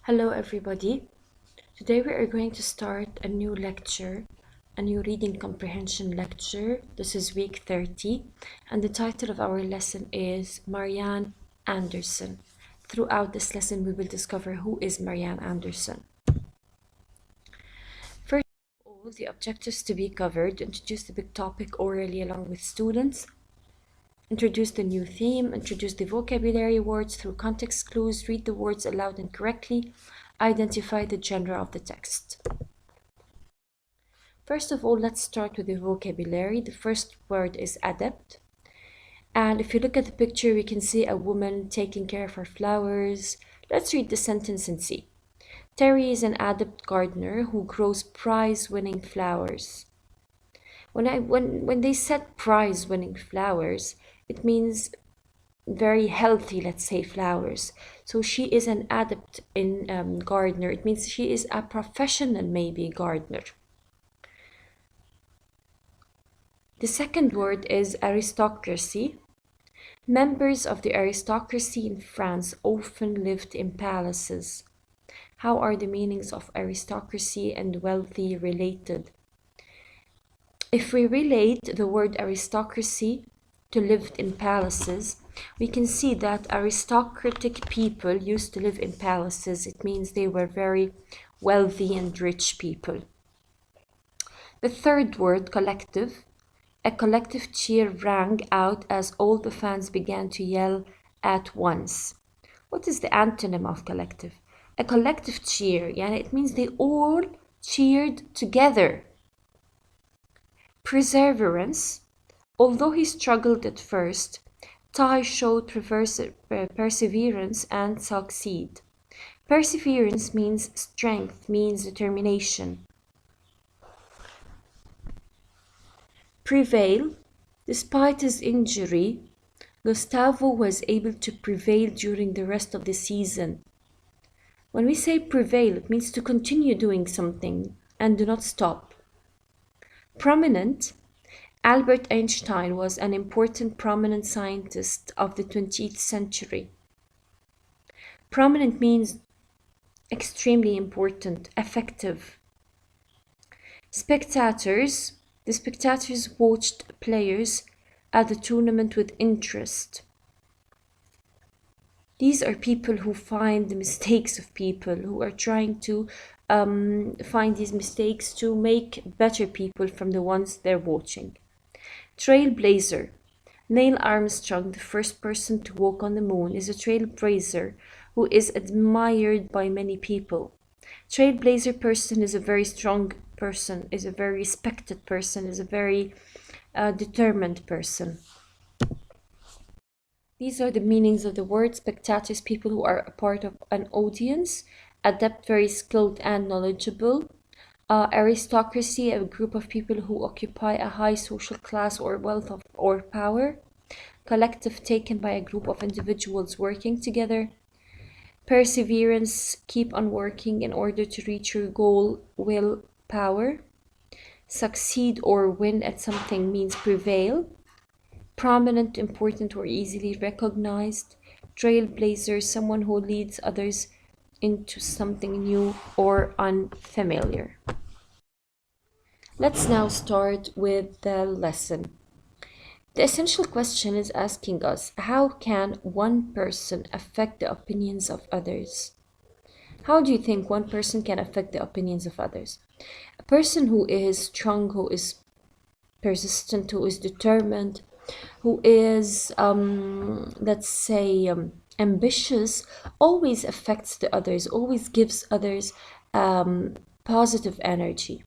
Hello everybody. Today we are going to start a new lecture, a new reading comprehension lecture. This is week 30 and the title of our lesson is Marianne Anderson. Throughout this lesson we will discover who is Marianne Anderson. First of all, the objectives to be covered: introduce the big topic orally along with students, introduce the new theme, introduce the vocabulary words through context clues, read the words aloud and correctly, identify the genre of the text. First of all, let's start with the vocabulary. The first word is adept. And if you look at the picture, we can see a woman taking care of her flowers. Let's read the sentence and see. Terry is an adept gardener who grows prize-winning flowers. When they said prize-winning flowers, it means very healthy, let's say, flowers. So she is an adept in gardener. It means she is a professional, maybe, gardener. The second word is aristocracy. Members of the aristocracy in France often lived in palaces. How are the meanings of aristocracy and wealthy related? If we relate the word aristocracy to lived in palaces, we can see that aristocratic people used to live in palaces. It means they were very wealthy and rich people. The third word, collective. A collective cheer rang out as all the fans began to yell at once. What is the antonym of collective? A collective cheer, it means they all cheered together. Perseverance. Although he struggled at first, Ty showed perseverance and succeed. Perseverance means strength, means determination. Prevail. Despite his injury, Gustavo was able to prevail during the rest of the season. When we say prevail, it means to continue doing something and do not stop. Prominent. Albert Einstein was an important prominent scientist of the 20th century. Prominent means extremely important, effective. Spectators. The spectators watched players at the tournament with interest. These are people who find the mistakes of people, who are trying to find these mistakes to make better people from the ones they're watching. Trailblazer. Neil Armstrong, the first person to walk on the moon, is a trailblazer who is admired by many people. Trailblazer person is a very strong person, is a very respected person, is a very determined person. These are the meanings of the word. Spectators, people who are a part of an audience. Adept, very skilled and knowledgeable. Aristocracy, a group of people who occupy a high social class or wealth or power. Collective, taken by a group of individuals working together. Perseverance, keep on working in order to reach your goal. Willpower. Succeed or win at something means prevail. Prominent, important or easily recognized. Trailblazer, someone who leads others into something new or unfamiliar. Let's now start with the lesson. The essential question is asking us, how can one person affect the opinions of others? How do you think one person can affect the opinions of others? A person who is strong, who is persistent, who is determined, who is, let's say, ambitious, always affects the others, always gives others positive energy.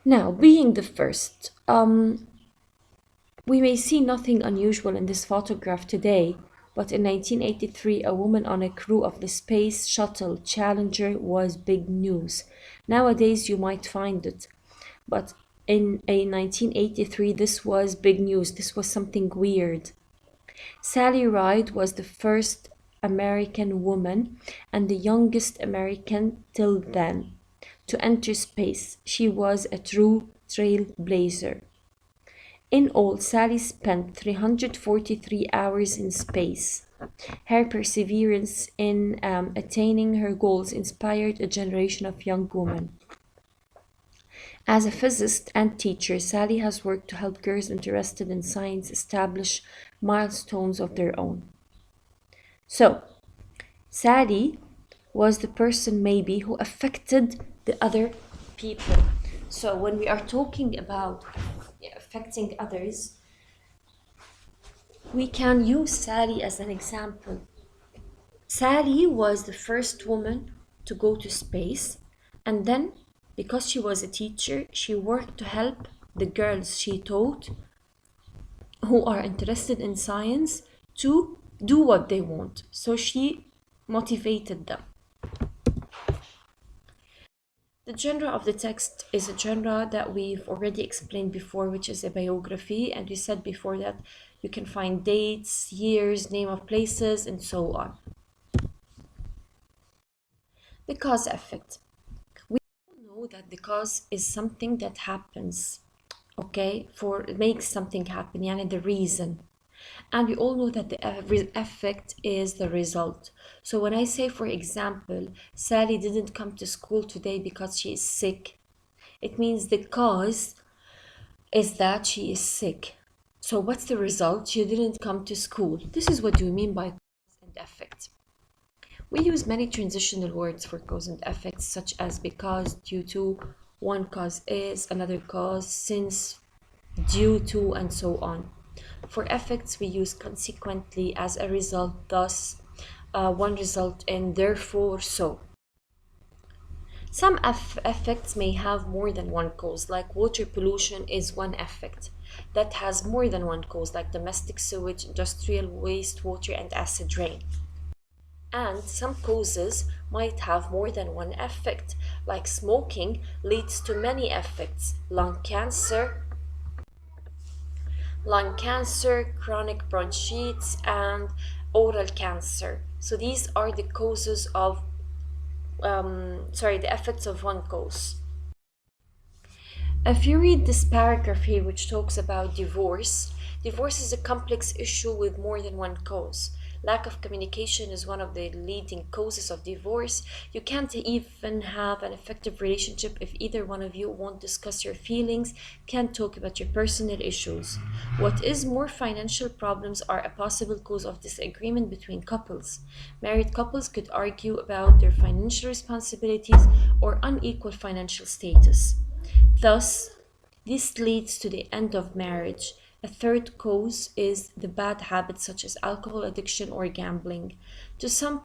Now, being the first, we may see nothing unusual in this photograph today, but in 1983, a woman on a crew of the Space Shuttle Challenger was big news. Nowadays, you might find it, but in 1983, this was big news. This was something weird. Sally Ride was the first American woman and the youngest American till then to enter space. She was a true trailblazer. In all, Sally spent 343 hours in space. Her perseverance in attaining her goals inspired a generation of young women. As a physicist and teacher, Sally has worked to help girls interested in science establish milestones of their own. So, Sally was the person maybe who affected the other people. So, when we are talking about affecting others, we can use Sally as an example. Sally was the first woman to go to space, and then, because she was a teacher, she worked to help the girls she taught who are interested in science to do what they want. So she motivated them. The genre of the text is a genre that we've already explained before, which is a biography, and we said before that you can find dates, years, name of places, and so on. The cause effect. We all know that the cause is something that happens, okay, for makes something happen, yani the reason. And we all know that the effect is the result. So when I say, for example, Sally didn't come to school today because she is sick, it means the cause is that she is sick. So what's the result? She didn't come to school. This is what we mean by cause and effect. We use many transitional words for cause and effect, such as because, due to, one cause is, another cause, since, due to, and so on. For effects, we use consequently, as a result, thus, one result in, therefore, so. Some effects may have more than one cause, like water pollution is one effect that has more than one cause, like domestic sewage, industrial wastewater, and acid rain. And some causes might have more than one effect, like smoking leads to many effects, lung cancer, chronic bronchitis, and oral cancer. So these are the causes of, the effects of one cause. If you read this paragraph here, which talks about divorce, divorce is a complex issue with more than one cause. Lack of communication is one of the leading causes of divorce. You can't even have an effective relationship if either one of you won't discuss your feelings, can't talk about your personal issues. What is more, financial problems are a possible cause of disagreement between couples. Married couples could argue about their financial responsibilities or unequal financial status. Thus, this leads to the end of marriage. A third cause is the bad habits such as alcohol addiction or gambling. To sum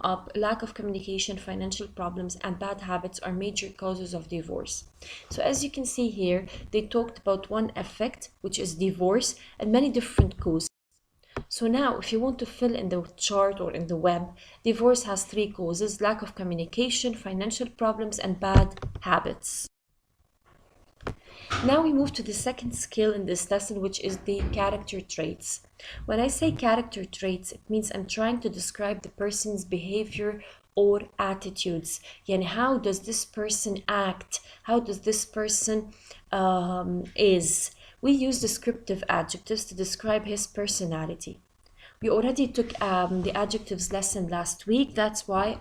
up, lack of communication, financial problems, and bad habits are major causes of divorce. So as you can see here, they talked about one effect, which is divorce, and many different causes. So now, if you want to fill in the chart or in the web, divorce has three causes: lack of communication, financial problems, and bad habits. Now we move to the second skill in this lesson, which is the character traits. When I say character traits, it means I'm trying to describe the person's behavior or attitudes. Yani, how does this person act? How does this person is? We use descriptive adjectives to describe his personality. We already took the adjectives lesson last week. That's why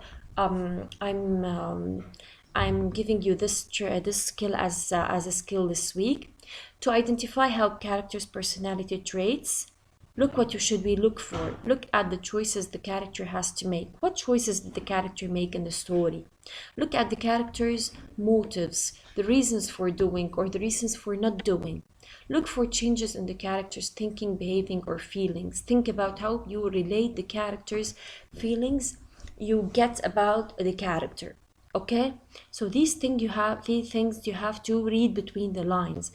I'm giving you this skill as a skill this week. To identify how character's personality traits, look what you should be look for. Look at the choices the character has to make. What choices did the character make in the story? Look at the character's motives, the reasons for doing or the reasons for not doing. Look for changes in the character's thinking, behaving, or feelings. Think about how you relate the character's feelings you get about the character. Okay, so these things you have to read between the lines.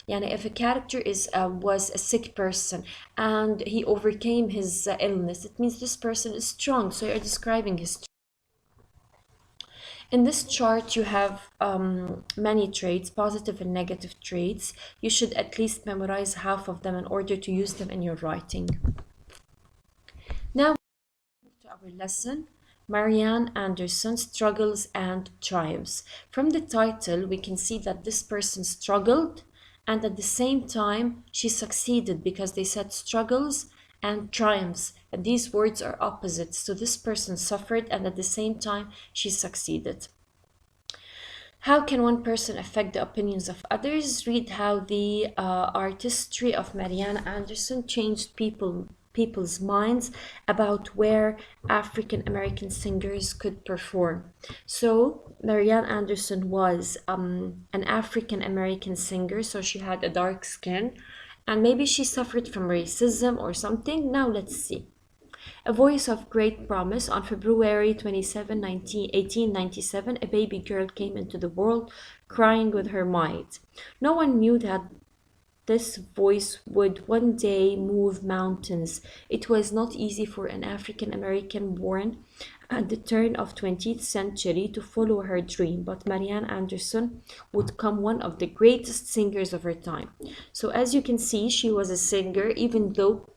Yani, if a character was a sick person and he overcame his illness, it means this person is strong. So you're describing his strength. In this chart, you have many traits, positive and negative traits. You should at least memorize half of them in order to use them in your writing. Now, to our lesson, Marianne Anderson, Struggles and Triumphs. From the title, we can see that this person struggled, and at the same time, she succeeded, because they said struggles and triumphs. And these words are opposites. So this person suffered and at the same time she succeeded. How can one person affect the opinions of others? Read how the artistry of Marianne Anderson changed people's minds about where African American singers could perform. So Marianne Anderson was an African American singer, so she had a dark skin, and maybe she suffered from racism or something. Now let's see. A Voice of Great Promise. On February 27, 1897, a baby girl came into the world crying with her might. No one knew that this voice would one day move mountains. It was not easy for an African American born at the turn of 20th century to follow her dream, but Marianne Anderson would become one of the greatest singers of her time. So as you can see, she was a singer, even though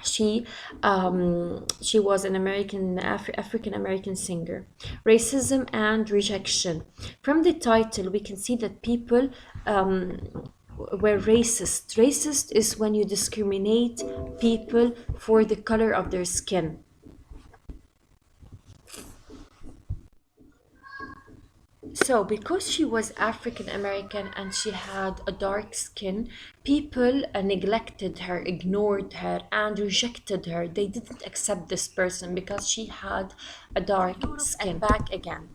she was an African American singer. Racism and rejection. From the title, we can see that people were racist. Racist is when you discriminate people for the color of their skin. So, because she was African American and she had a dark skin, people neglected her, ignored her, and rejected her. They didn't accept this person because she had a dark skin. And back again.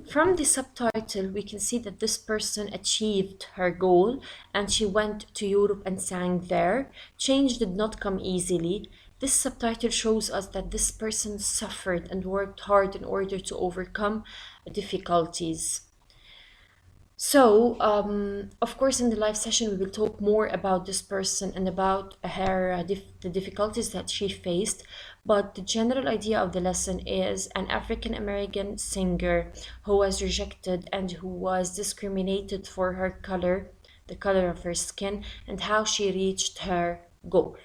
From the subtitle, we can see that this person achieved her goal and she went to Europe and sang there. Change did not come easily. This subtitle shows us that this person suffered and worked hard in order to overcome difficulties. So, of course, in the live session, we will talk more about this person and about her the difficulties that she faced. But the general idea of the lesson is an African American singer who was rejected and who was discriminated for her color, the color of her skin, and how she reached her goal.